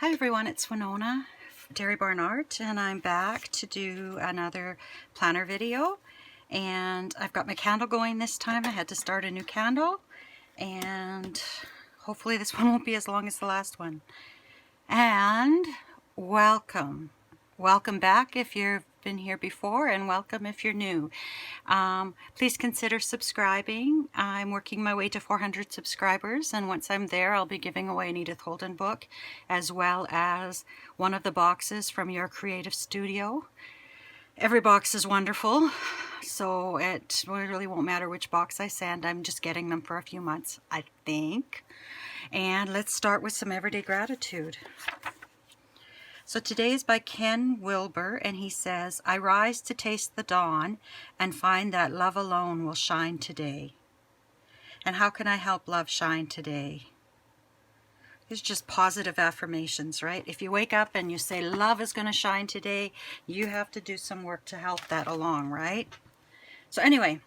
Hi everyone, it's Winona, Dairy Barn Art, and I'm back to do another planner video. And I've got my candle going this time. I had to start a new candle, and hopefully this one won't be as long as the last one. And welcome. Welcome back if you've been here before, and welcome if you're new. Please consider subscribing. I'm working my way to 400 subscribers, and once I'm there, I'll be giving away an Edith Holden book, as well as one of the boxes from your creative studio. Every box is wonderful, so it really won't matter which box I send. I'm just getting them for a few months, I think. And let's start with some everyday gratitude. So today is by Ken Wilber, and he says, I rise to taste the dawn and find that love alone will shine today. And how can I help love shine today? It's just positive affirmations, right? If you wake up and you say love is going to shine today, you have to do some work to help that along, right? So anyway,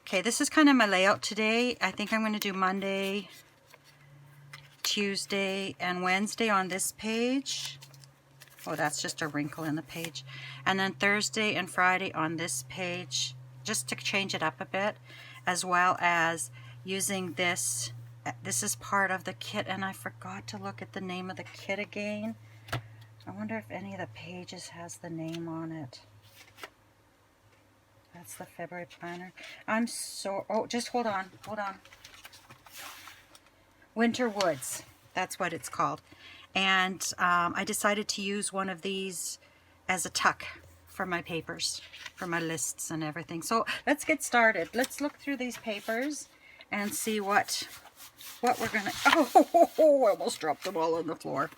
okay, this is kind of my layout today. I think I'm going to do Monday, Tuesday, and Wednesday on this page. Oh, that's just a wrinkle in the page. And then Thursday and Friday on this page, just to change it up a bit, as well as using this. This is part of the kit, and I forgot to look at the name of the kit again. I wonder if any of the pages has the name on it. That's the February planner. Oh, just hold on. Winter Woods. That's what it's called. And I decided to use one of these as a tuck for my papers, for my lists and everything. So let's get started. Let's look through these papers and see what we're gonna, I almost dropped them all on the floor.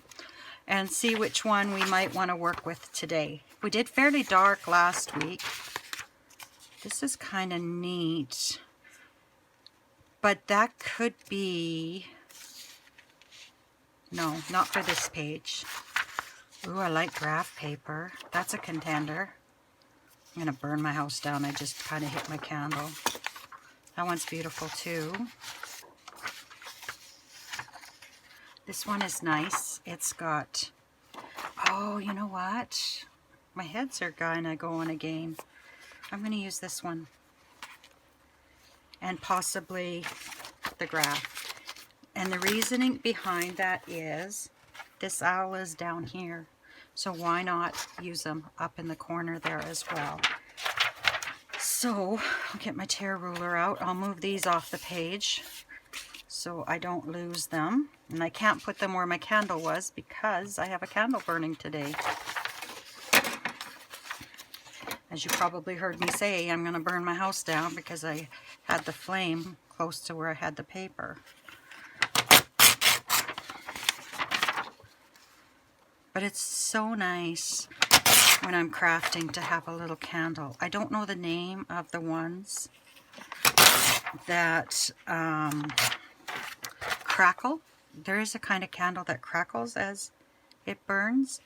And see which one we might want to work with today. We did fairly dark last week. This is kind of neat. But that could be... No, not for this page. Ooh, I like graph paper. That's a contender. I'm going to burn my house down. I just kind of hit my candle. That one's beautiful too. This one is nice. It's got... Oh, you know what? My heads are kind of going again. I'm going to use this one. And possibly the graph. And the reasoning behind that is this owl is down here, so why not use them up in the corner there as well. So I'll get my tear ruler out. I'll move these off the page so I don't lose them. And I can't put them where my candle was because I have a candle burning today. As you probably heard me say, I'm going to burn my house down because I had the flame close to where I had the paper. But it's so nice when I'm crafting to have a little candle. I don't know the name of the ones that crackle. There is a kind of candle that crackles as it burns.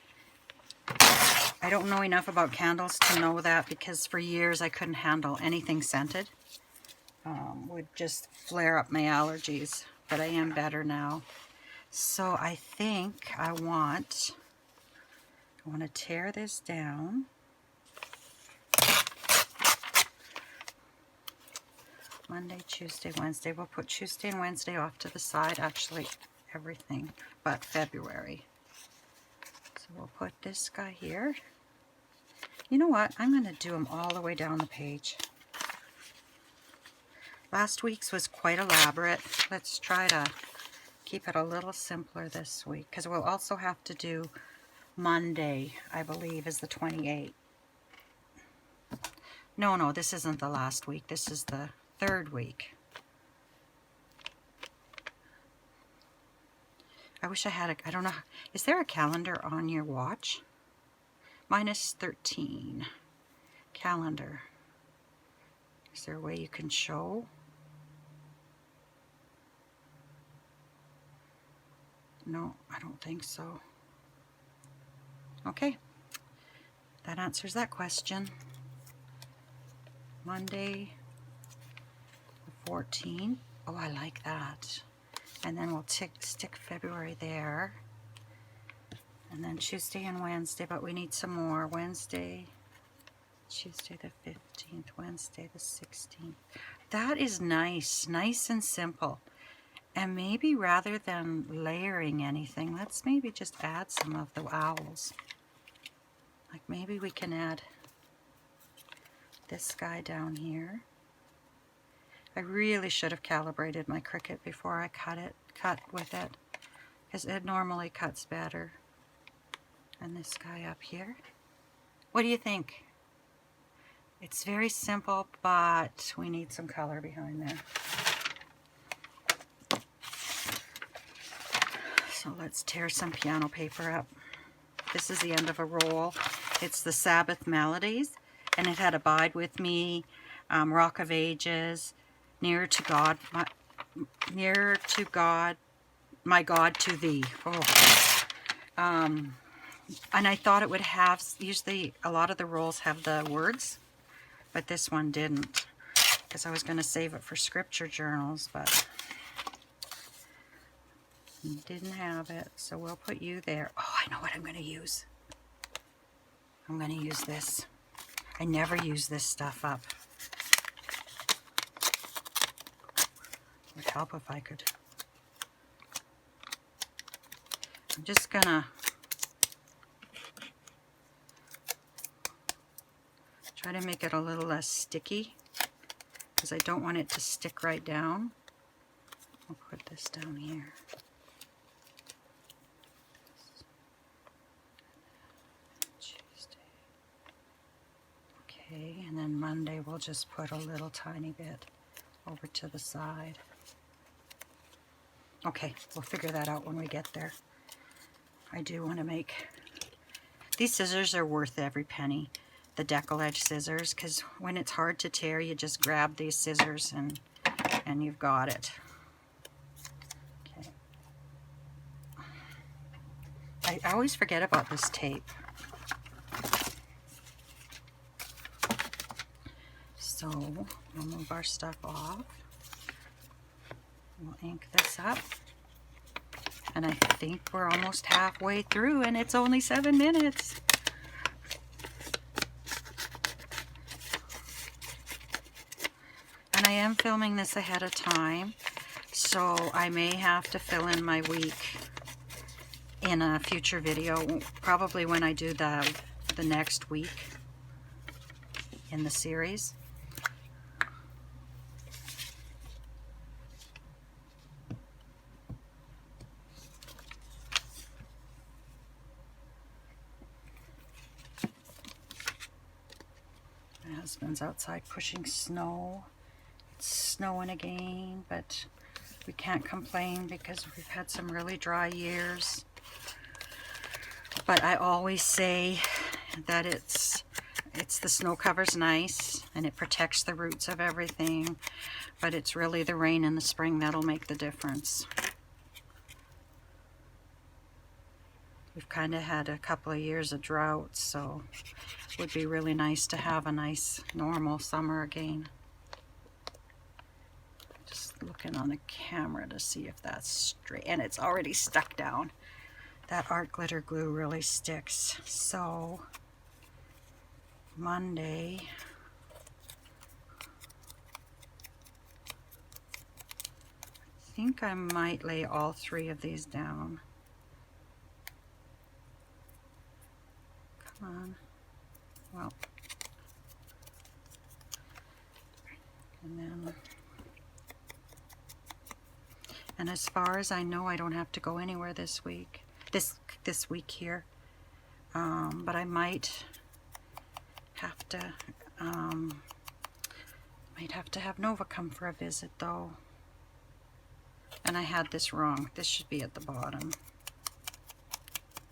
I don't know enough about candles to know that, because for years I couldn't handle anything scented. Would just flare up my allergies, but I am better now. So I think I want to tear this down. Monday, Tuesday, Wednesday. We'll put Tuesday and Wednesday off to the side. Actually, everything but February. So we'll put this guy here. You know what? I'm going to do them all the way down the page. Last week's was quite elaborate. Let's try to keep it a little simpler this week, because we'll also have to do Monday, I believe, is the 28th. No, this isn't the last week. This is the third week. I wish I had I don't know. Is there a calendar on your watch? Minus 13. Calendar. Is there a way you can show? No, I don't think so. Okay, that answers that question. Monday, the 14th. Oh, I like that. And then we'll stick February there. And then Tuesday and Wednesday, but we need some more. Wednesday, Tuesday the 15th, Wednesday the 16th. That is nice, nice and simple. And maybe rather than layering anything, let's maybe just add some of the owls. Like maybe we can add this guy down here. I really should have calibrated my Cricut before I cut with it, because it normally cuts better. And this guy up here. What do you think? It's very simple, but we need some color behind there. So let's tear some piano paper up. This is the end of a roll. It's the Sabbath Melodies, and it had Abide With Me, Rock of Ages, Nearer to God, My God to Thee. Oh. And I thought it would have, usually a lot of the rolls have the words, but this one didn't, because I was going to save it for scripture journals, but didn't have it, so we'll put you there. Oh, I know what I'm going to use. I'm going to use this. I never use this stuff up. It would help if I could. I'm just going to try to make it a little less sticky, because I don't want it to stick right down. I'll put this down here. Tuesday. Okay, and then Monday we'll just put a little tiny bit over to the side. Okay, we'll figure that out when we get there. I do want to make... These scissors are worth every penny. The decal edge scissors, because when it's hard to tear, you just grab these scissors and you've got it. Okay. I always forget about this tape. So we'll move our stuff off. We'll ink this up. And I think we're almost halfway through, and it's only 7 minutes. And I am filming this ahead of time, so I may have to fill in my week in a future video, probably when I do the next week in the series. My husband's outside pushing snow. It's snowing again, but we can't complain because we've had some really dry years. But I always say that it's the snow cover's nice and it protects the roots of everything, but it's really the rain in the spring that'll make the difference. We've kind of had a couple of years of drought, so it would be really nice to have a nice normal summer again. Just looking on the camera to see if that's straight, and it's already stuck down. That art glitter glue really sticks. So Monday, I think I might lay all 3 of these down. Come on. Well, and then, and as far as I know, I don't have to go anywhere this week. This week here, but I might have to have Nova come for a visit though. And I had this wrong. This should be at the bottom.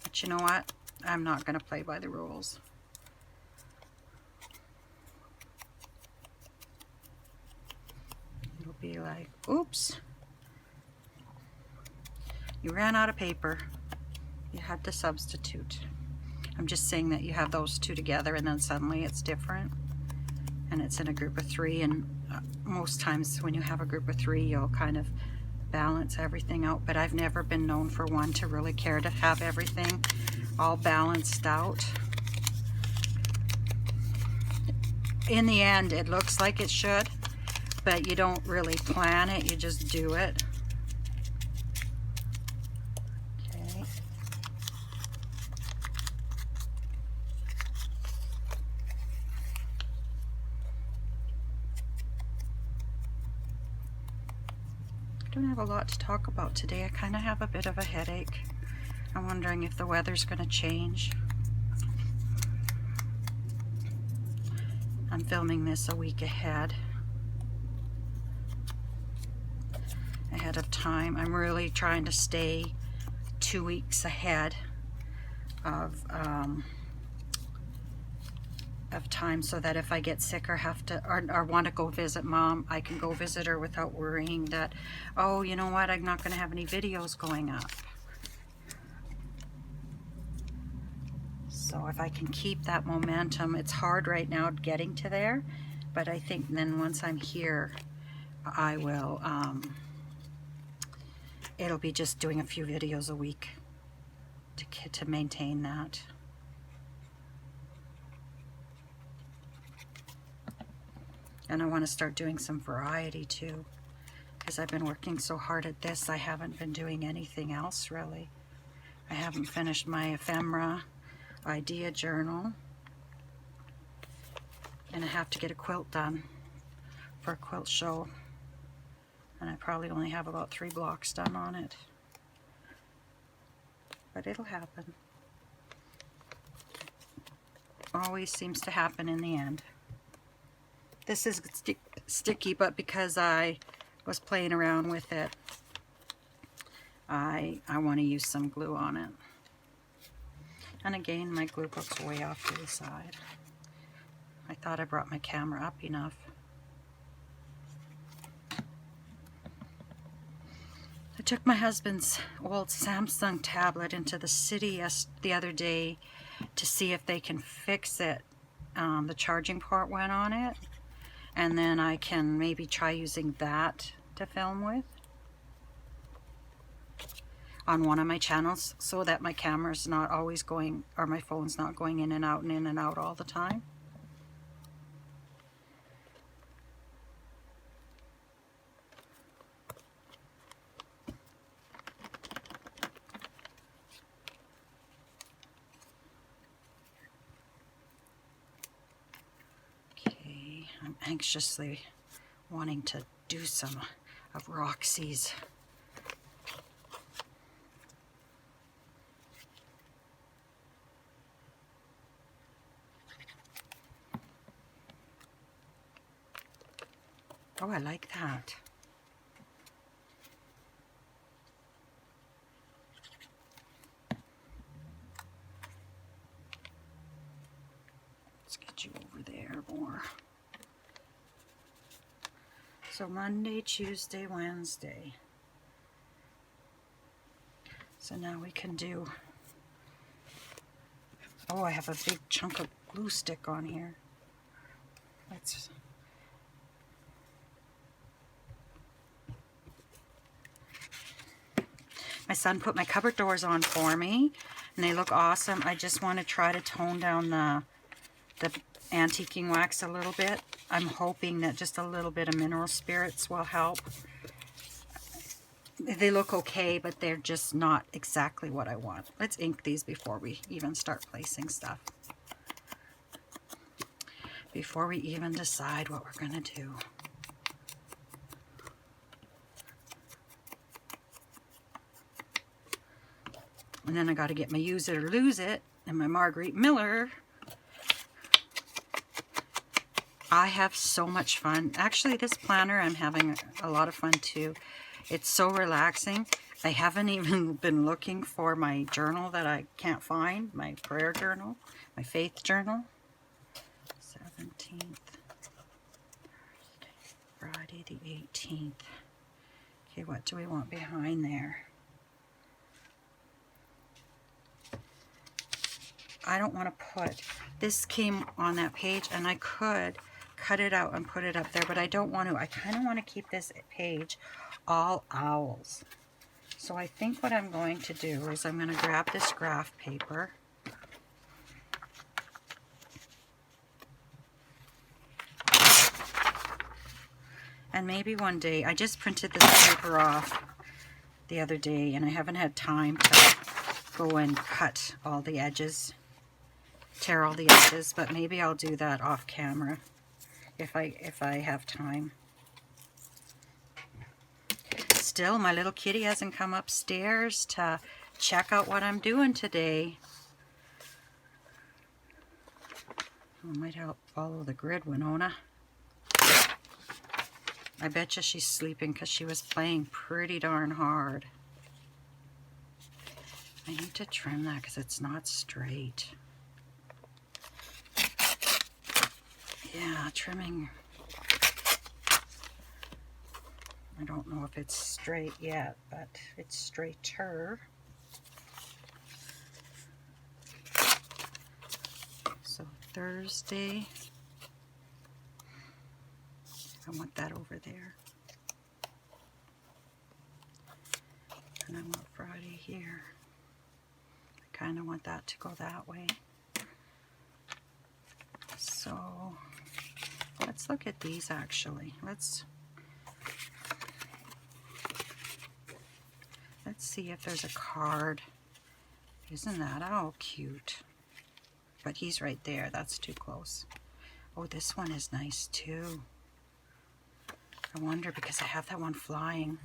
But you know what? I'm not going to play by the rules. It'll be like, oops, you ran out of paper. You had to substitute. I'm just saying that you have those 2 together and then suddenly it's different. And it's in a group of 3, and most times when you have a group of 3, you'll kind of balance everything out, but I've never been known for one to really care to have everything all balanced out. In the end, it looks like it should, but you don't really plan it, you just do it. Okay. I don't have a lot to talk about today. I kind of have a bit of a headache. I'm wondering if the weather's going to change. I'm filming this a week ahead of time. I'm really trying to stay 2 weeks ahead of time, so that if I get sick or have to or want to go visit Mom, I can go visit her without worrying that, oh, you know what, I'm not going to have any videos going up. So if I can keep that momentum, it's hard right now getting to there, but I think then once I'm here, I will, it'll be just doing a few videos a week to maintain that. And I want to start doing some variety too, because I've been working so hard at this, I haven't been doing anything else really. I haven't finished my ephemera idea journal, and I have to get a quilt done for a quilt show, and I probably only have about 3 blocks done on it, but it'll happen. Always seems to happen in the end. This is sticky, but because I was playing around with it, I want to use some glue on it. And again, my glue book's way off to the side. I thought I brought my camera up enough. I took my husband's old Samsung tablet into the city the other day to see if they can fix it. The charging port went on it, and then I can maybe try using that to film with on one of my channels, so that my camera's not always going, or my phone's not going in and out all the time. Okay, I'm anxiously wanting to do some of Roxy's. Oh, I like that. Let's get you over there more. So Monday, Tuesday, Wednesday. So now we can do, oh, I have a big chunk of glue stick on here. Let's, my son put my cupboard doors on for me, and they look awesome. I just want to try to tone down the antiquing wax a little bit. I'm hoping that just a little bit of mineral spirits will help. They look okay, but they're just not exactly what I want. Let's ink these before we even start placing stuff. Before we even decide what we're going to do. And then I got to get my Use It or Lose It and my Marguerite Miller. I have so much fun. Actually, this planner, I'm having a lot of fun too. It's so relaxing. I haven't even been looking for my journal that I can't find, my prayer journal, my faith journal. 17th, Friday the 18th. Okay, what do we want behind there? I don't want to put, this came on that page, and I could cut it out and put it up there, but I don't want to. I kind of want to keep this page all owls. So I think what I'm going to do is I'm going to grab this graph paper. And maybe one day, I just printed this paper off the other day and I haven't had time to go and cut all the edges, tear all the edges, but maybe I'll do that off camera if I have time. Still, my little kitty hasn't come upstairs to check out what I'm doing today. I might help follow the grid, Winona. I bet you she's sleeping because she was playing pretty darn hard. I need to trim that because it's not straight. Yeah, trimming. I don't know if it's straight yet, but it's straighter. So Thursday, I want that over there. And I want Friday here. I kind of want that to go that way. So let's look at these actually. Let's see if there's a card. Isn't that all cute? But he's right there. That's too close. Oh, this one is nice too. I wonder, because I have that one flying.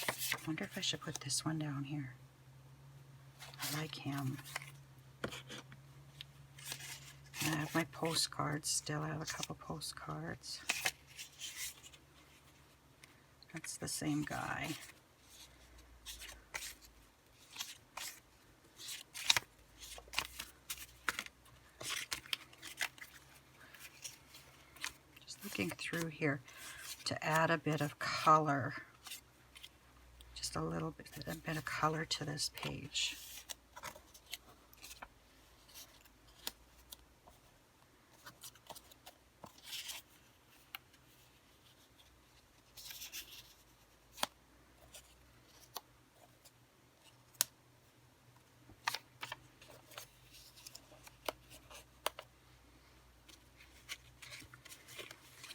I wonder if I should put this one down here. I like him. And I have my postcards still. I have a couple postcards. That's the same guy. Just looking through here to add a bit of color. Just a little bit, of color to this page.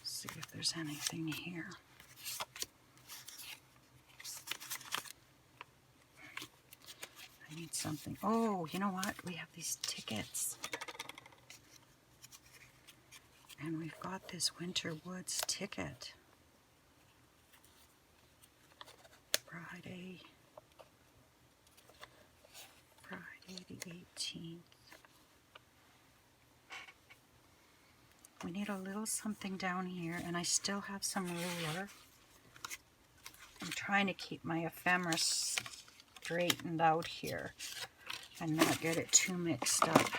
See if there's anything here. I need something. Oh, you know what? We have these tickets. And we've got this Winter Woods ticket. Friday the 18th. We need a little something down here, and I still have some ruler. I'm trying to keep my ephemera straightened out here and not get it too mixed up.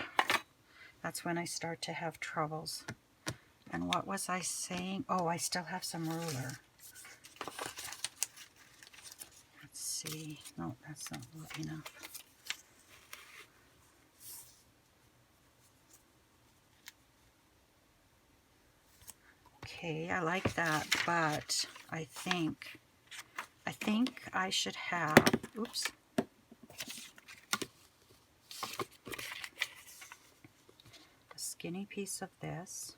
That's when I start to have troubles. And what was I saying? Oh, I still have some ruler. Let's see. No, that's not enough. Okay, I like that, but I think I should have, oops. A skinny piece of this.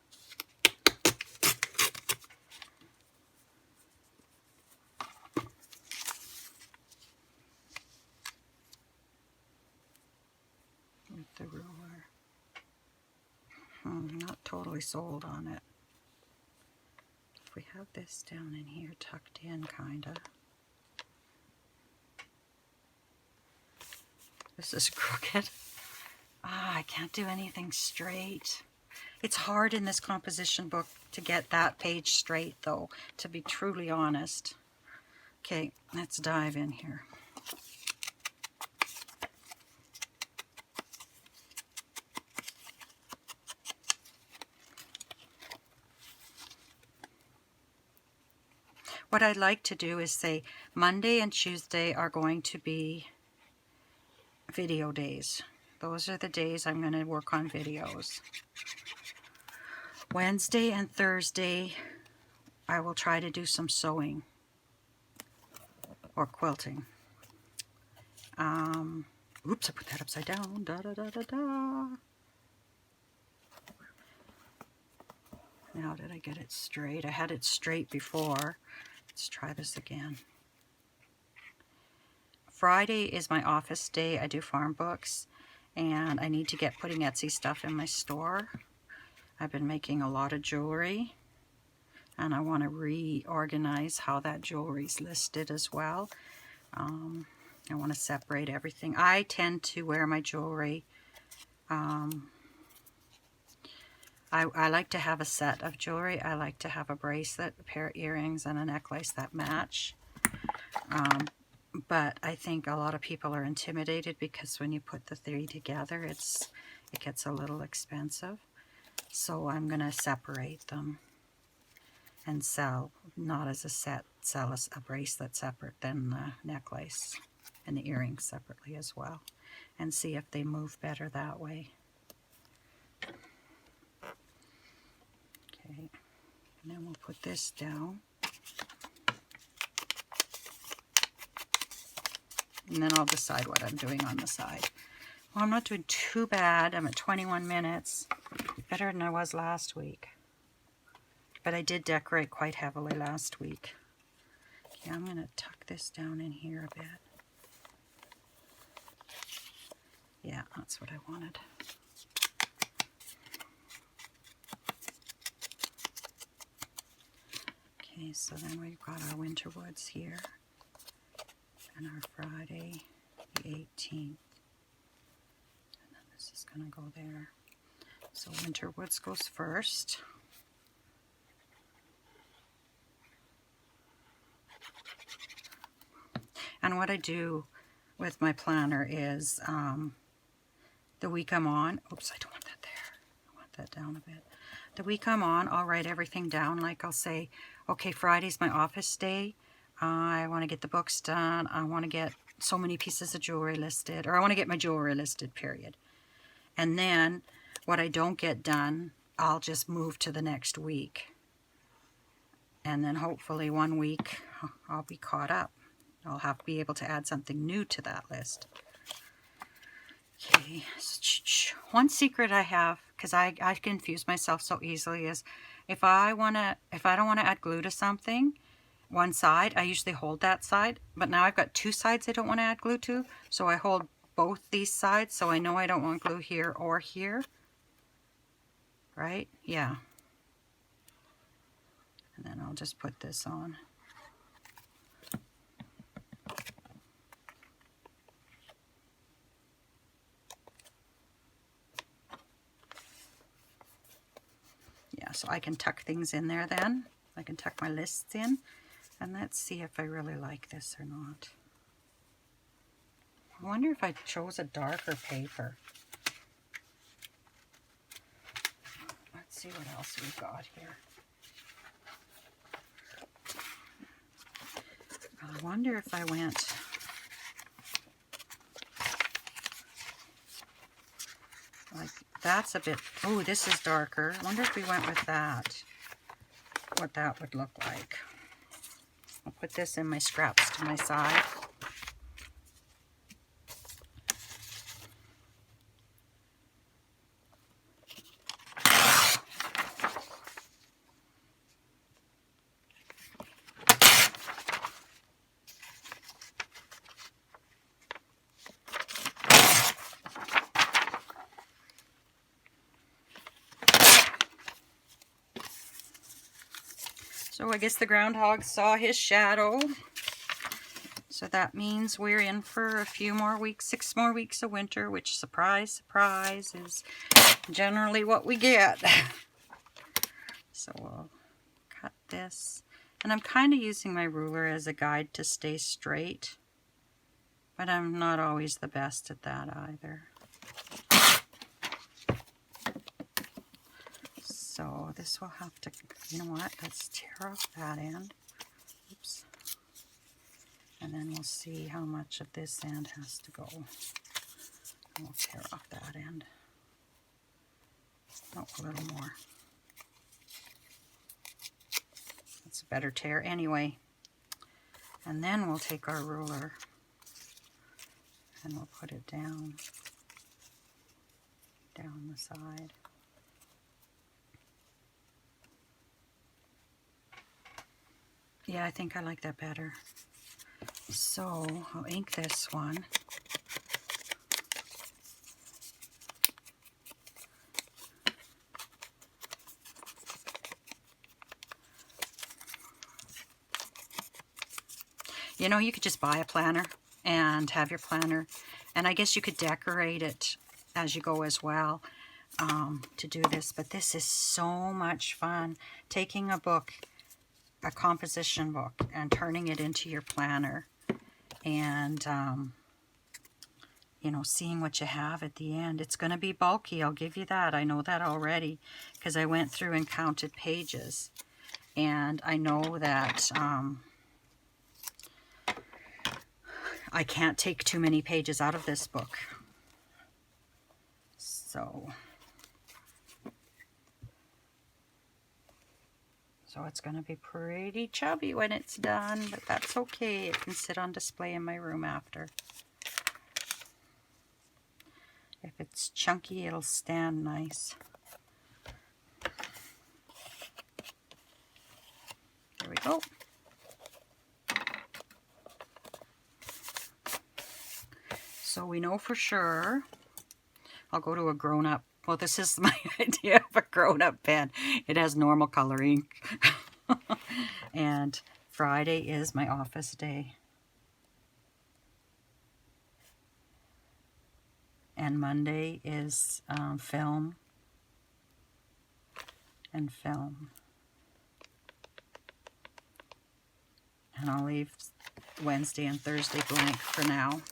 With the ruler. Not totally sold on it. If we have this down in here, tucked in, kinda. This is crooked. I can't do anything straight. It's hard in this composition book to get that page straight, though, to be truly honest. Okay, let's dive in here. What I'd like to do is say Monday and Tuesday are going to be video days. Those are the days I'm going to work on videos. Wednesday and Thursday, I will try to do some sewing or quilting. Oops, I put that upside down. Da, da, da, da, da. Now did I get it straight? I had it straight before. Let's try this again. Friday is my office day. I do farm books, and I need to get putting Etsy stuff in my store. I've been making a lot of jewelry, and I want to reorganize how that jewelry's listed as well. I want to separate everything. I tend to wear my jewelry. I like to have a set of jewelry. I like to have a bracelet, a pair of earrings, and a necklace that match. But I think a lot of people are intimidated because when you put the three together, it gets a little expensive. So I'm going to separate them and sell, not as a set, sell a bracelet separate, then the necklace and the earrings separately as well, and see if they move better that way. Okay, and then we'll put this down. And then I'll decide what I'm doing on the side. Well, I'm not doing too bad. I'm at 21 minutes. Better than I was last week. But I did decorate quite heavily last week. Okay, I'm going to tuck this down in here a bit. Yeah, that's what I wanted. Okay, so then we've got our winter woods here. And our Friday, the 18th. And then this is going to go there. So winter woods goes first. And what I do with my planner is the week I'm on, oops, I don't want that there. I want that down a bit. The week I'm on, I'll write everything down. Like I'll say, okay, Friday's my office day. I want to get the books done. I want to get so many pieces of jewelry listed, or I want to get my jewelry listed, period. And then what I don't get done, I'll just move to the next week. And then hopefully one week I'll be caught up. I'll have to be able to add something new to that list. Okay, one secret I have, because I confuse myself so easily, is if I don't want to add glue to something, one side, I usually hold that side, but now I've got two sides I don't want to add glue to, so I hold both these sides, so I know I don't want glue here or here. Right? Yeah. And then I'll just put this on. Yeah, so I can tuck things in there then. I can tuck my lists in. And let's see if I really like this or not. I wonder if I chose a darker paper. Let's see what else we've got here. I wonder if I went... like, that's a bit... oh, this is darker. I wonder if we went with that. What that would look like. I'll put this in my scraps to my side. So I guess the groundhog saw his shadow. So that means we're in for a few more weeks, 6 more weeks of winter, which, surprise, surprise, is generally what we get. So we'll cut this. And I'm kind of using my ruler as a guide to stay straight, but I'm not always the best at that either. So this will have to, you know what, let's tear off that end. Oops. And then we'll see how much of this end has to go. And we'll tear off that end. Oh, a little more. better tear anyway. And then we'll take our ruler and we'll put it down the side. Yeah, I think I like that better. So I'll ink this one. You know, you could just buy a planner and have your planner, and I guess you could decorate it as you go as well to do this. But this is so much fun, taking a book, a composition book, and turning it into your planner, and you know, seeing what you have at the end. It's going to be bulky, I'll give you that. I know that already because I went through and counted pages, and I know that I can't take too many pages out of this book. So it's going to be pretty chubby when it's done, but that's okay. It can sit on display in my room after. If it's chunky, it'll stand nice. There we go. So we know for sure. I'll go to a grown-up. Well, this is my idea of a grown-up pen. It has normal color ink. And Friday is my office day. And Monday is film and film. And I'll leave Wednesday and Thursday blank for now.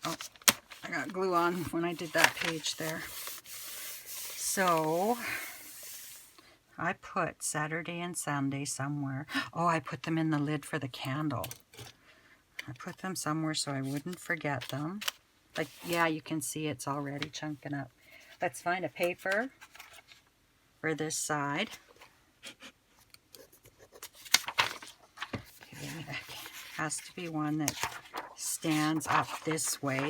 Oh, I got glue on when I did that page there. So I put Saturday and Sunday somewhere. Oh, I put them in the lid for the candle. I put them somewhere so I wouldn't forget them. Like, yeah, you can see it's already chunking up. Let's find a paper for this side. Okay, it has to be one that stands up this way.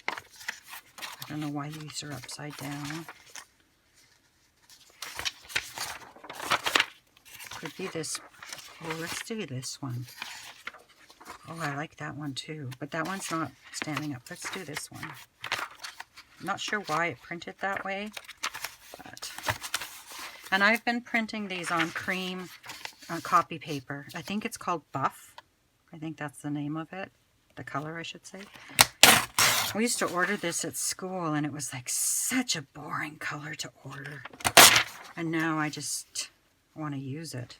I don't know why these are upside down. Could be this. Oh, let's do this one. Oh, I like that one too, but that one's not standing up. Let's do this one. I'm not sure why it printed that way, but... And I've been printing these on cream copy paper. I think it's called Buff. I think that's the name of it. The color, I should say. We used to order this at school, and it was like such a boring color to order. And now I just want to use it.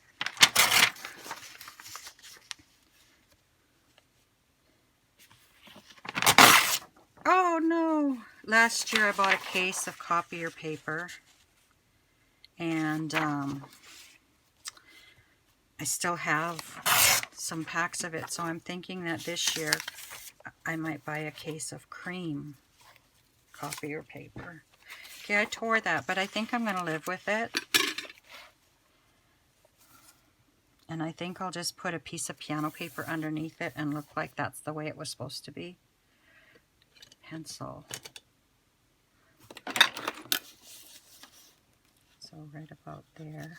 Oh no! Last year I bought a case of copier paper, and I still have some packs of it, so I'm thinking that this year I might buy a case of cream copier paper. Okay, I tore that, but I think I'm going to live with it. And I think I'll just put a piece of piano paper underneath it and look like that's the way it was supposed to be. Pencil. So right about there.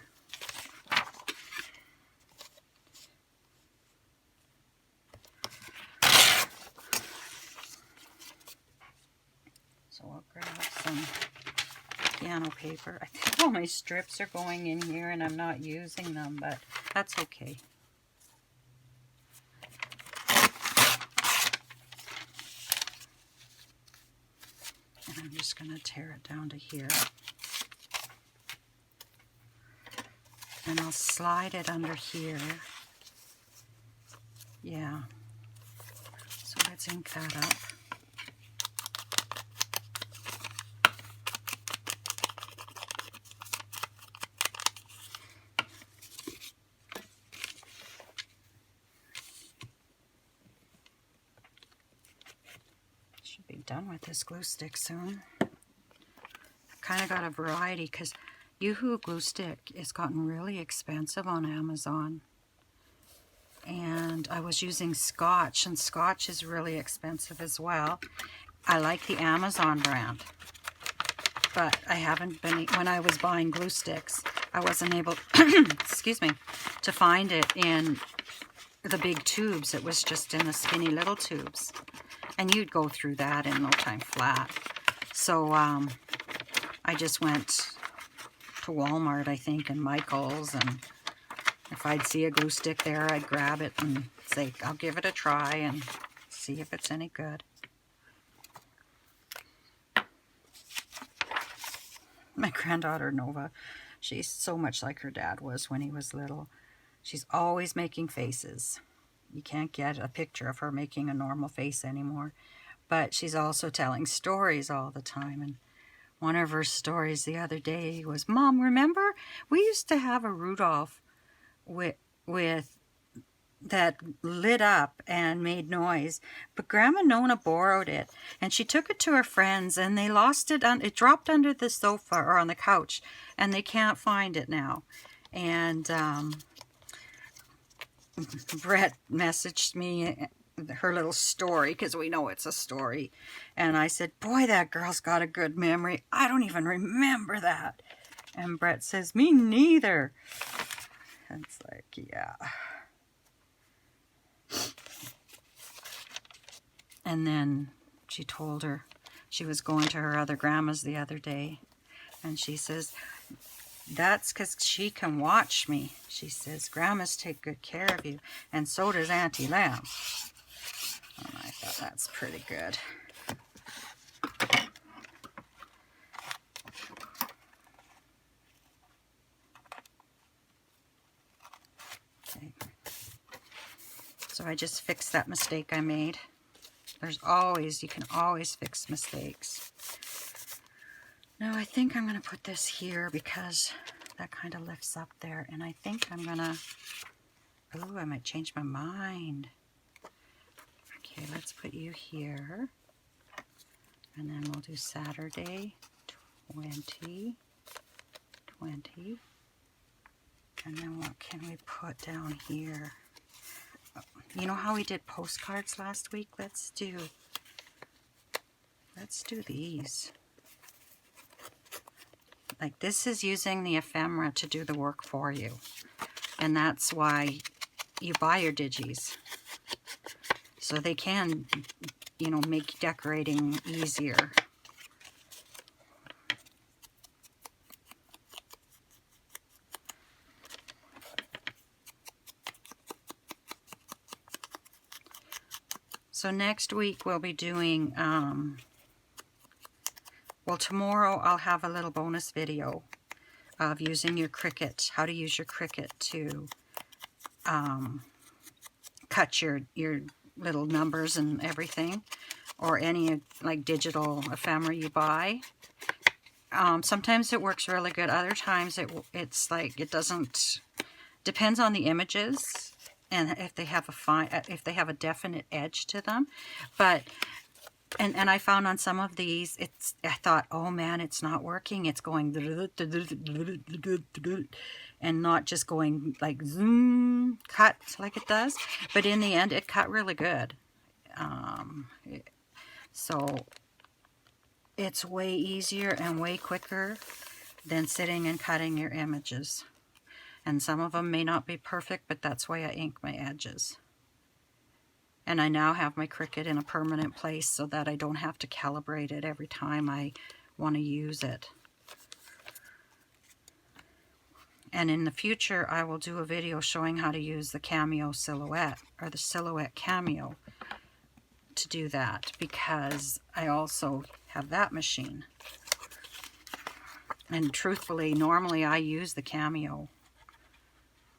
So I'll grab some piano paper. I think all my strips are going in here and I'm not using them, but that's okay. And I'm just going to tear it down to here. And I'll slide it under here. Yeah. So let's ink that up. Be done with this glue stick soon. I've kind of got a variety because Yoo-hoo glue stick has gotten really expensive on Amazon. And I was using Scotch, and Scotch is really expensive as well. I like the Amazon brand, but I haven't been, when I was buying glue sticks, I wasn't able, excuse me, to find it in the big tubes. It was just in the skinny little tubes. And you'd go through that in no time flat. So I just went to Walmart, I think, and Michael's, and if I'd see a glue stick there, I'd grab it and say, I'll give it a try and see if it's any good. My granddaughter Nova, she's so much like her dad was when he was little. She's always making faces. You can't get a picture of her making a normal face anymore. But she's also telling stories all the time. And one of her stories the other day was, Mom, remember we used to have a Rudolph with that lit up and made noise, but Grandma Nona borrowed it, and she took it to her friends, and they lost it. It dropped under the sofa or on the couch, and they can't find it now. And Brett messaged me her little story, because we know it's a story, and I said, boy, that girl's got a good memory. I don't even remember that. And Brett says, me neither. It's like, yeah. And then she told her she was going to her other grandma's the other day, and she says, that's because she can watch me. She says, grandmas take good care of you, and so does Auntie Lamb. And I thought, that's pretty good. Okay. So I just fixed that mistake I made. There's always, you can always fix mistakes. Now I think I'm going to put this here because that kind of lifts up there. And I think I'm going to, oh, I might change my mind. Okay, let's put you here. And then we'll do Saturday, 20. And then what can we put down here? You know how we did postcards last week? Let's do these. Like, this is using the ephemera to do the work for you. And that's why you buy your digis. So they can, you know, make decorating easier. So next week we'll be doing, well, tomorrow I'll have a little bonus video of using your Cricut, how to use your Cricut to cut your little numbers and everything, or any like digital ephemera you buy. Sometimes it works really good. Other times it's like it doesn't. Depends on the images and if they have a definite edge to them. But and I found on some of these, I thought, oh man, it's not working. It's going and not just going like zoom cut like it does. But in the end, it cut really good. So it's way easier and way quicker than sitting and cutting your images. And some of them may not be perfect, but that's why I ink my edges. And I now have my Cricut in a permanent place so that I don't have to calibrate it every time I want to use it. And in the future, I will do a video showing how to use the Cameo Silhouette, or the Silhouette Cameo, to do that, because I also have that machine. And truthfully, normally I use the Cameo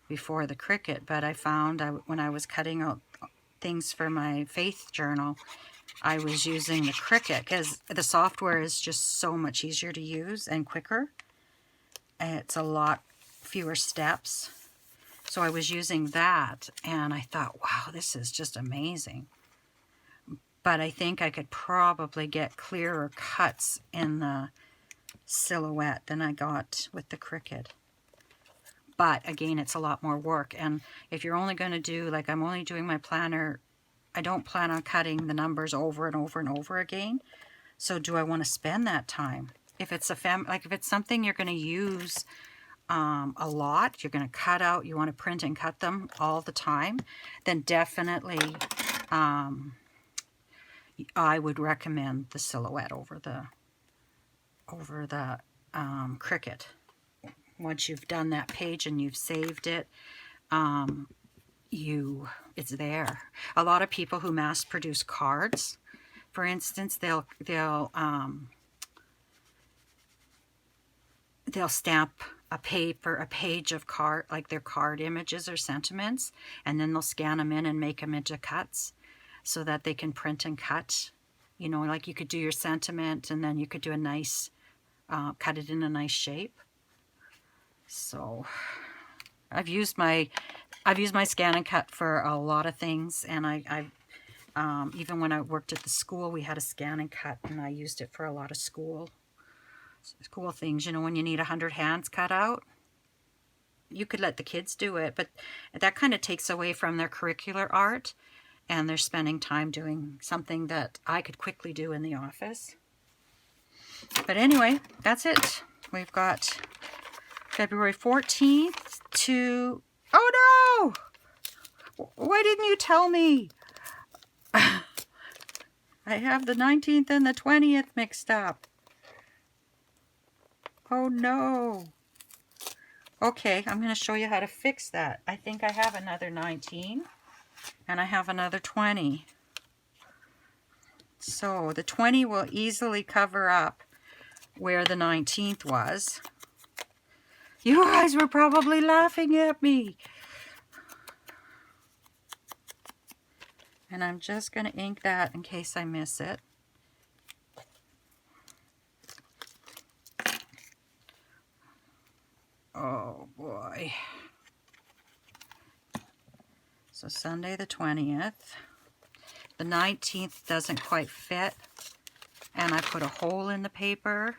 before the Cricut, but I found when I was cutting out things for my faith journal, I was using the Cricut because the software is just so much easier to use and quicker. It's a lot fewer steps. So I was using that, and I thought, wow, this is just amazing. But I think I could probably get clearer cuts in the silhouette than I got with the Cricut. But again, it's a lot more work. And if you're only going to do, like I'm only doing my planner, I don't plan on cutting the numbers over and over and over again. So do I want to spend that time? If it's if it's something you're going to use a lot, you're going to cut out, you want to print and cut them all the time, then definitely I would recommend the silhouette over the Cricut. Once you've done that page and you've saved it, it's there. A lot of people who mass produce cards, for instance, they'll stamp a page of card, like their card images or sentiments, and then they'll scan them in and make them into cuts so that they can print and cut. You know, like you could do your sentiment and then you could do a nice, cut it in a nice shape. So I've used my scan and cut for a lot of things, and I even when I worked at the school, we had a scan and cut, and I used it for a lot of school things. You know, when you need 100 hands cut out, you could let the kids do it, but that kind of takes away from their curricular art, and they're spending time doing something that I could quickly do in the office. But anyway, that's it. We've got February 14th to... Oh no! Why didn't you tell me? I have the 19th and the 20th mixed up. Oh no. Okay, I'm going to show you how to fix that. I think I have another 19 and I have another 20. So the 20 will easily cover up where the 19th was. You guys were probably laughing at me. And I'm just going to ink that in case I miss it. Oh boy. So Sunday the 20th. The 19th doesn't quite fit. And I put a hole in the paper.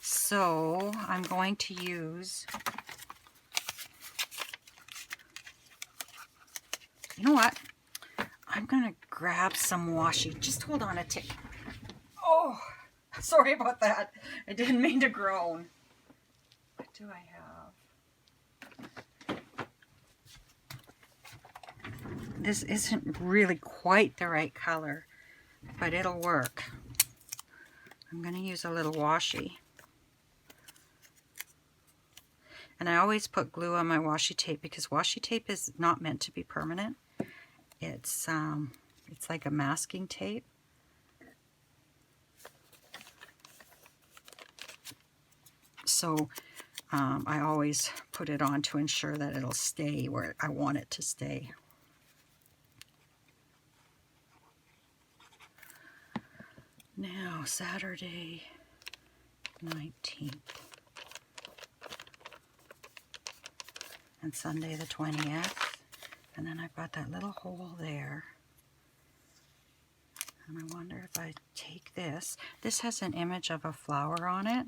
So I'm going to use, you know what? I'm going to grab some washi. Just hold on a tick. Oh, sorry about that. I didn't mean to groan. What do I have? This isn't really quite the right color, but it'll work. I'm going to use a little washi. And I always put glue on my washi tape because washi tape is not meant to be permanent. It's like a masking tape. So I always put it on to ensure that it'll stay where I want it to stay. Now, Saturday 19th. And Sunday the 20th, and then I've got that little hole there, and I wonder if I take this has an image of a flower on it,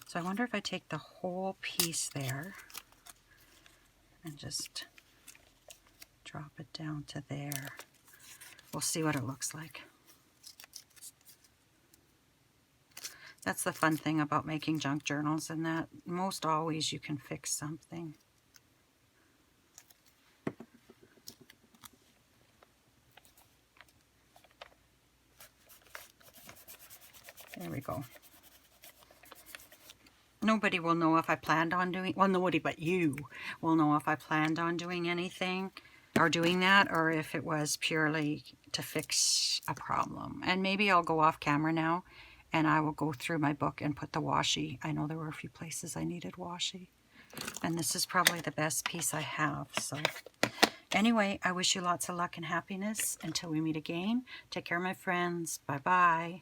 so I wonder if I take the whole piece there and just drop it down to there. We'll see what it looks like. That's the fun thing about making junk journals, and that most always you can fix something. There we go. Nobody will know if I planned on doing, well, nobody but you will know if I planned on doing anything or doing that, or if it was purely to fix a problem. And maybe I'll go off camera now and I will go through my book and put the washi. I know there were a few places I needed washi. And this is probably the best piece I have. So anyway, I wish you lots of luck and happiness until we meet again. Take care, my friends. Bye-bye.